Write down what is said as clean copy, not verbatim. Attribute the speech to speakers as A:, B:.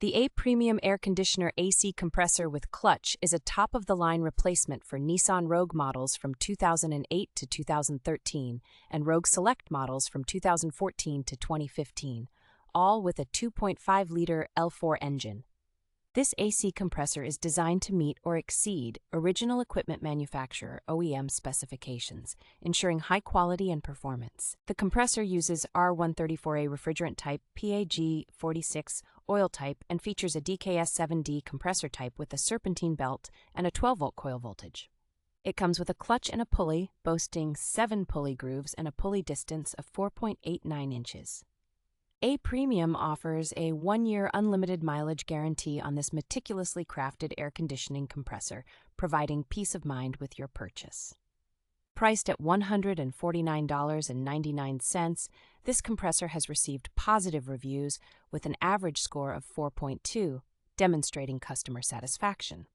A: The A Premium Air Conditioner AC Compressor with Clutch is a top-of-the-line replacement for Nissan Rogue models from 2008 to 2013 and Rogue Select models from 2014 to 2015, all with a 2.5-liter L4 engine. This AC compressor is designed to meet or exceed original equipment manufacturer (OEM) specifications, ensuring high quality and performance. The compressor uses R134A refrigerant type PAG46 oil type and features a DKS7D compressor type with a serpentine belt and a 12-volt coil voltage. It comes with a clutch and a pulley, boasting 7 pulley grooves and a pulley distance of 4.89 inches. A Premium offers a 1-year unlimited mileage guarantee on this meticulously crafted air conditioning compressor, providing peace of mind with your purchase. Priced at $149.99, this compressor has received positive reviews with an average score of 4.2, demonstrating customer satisfaction.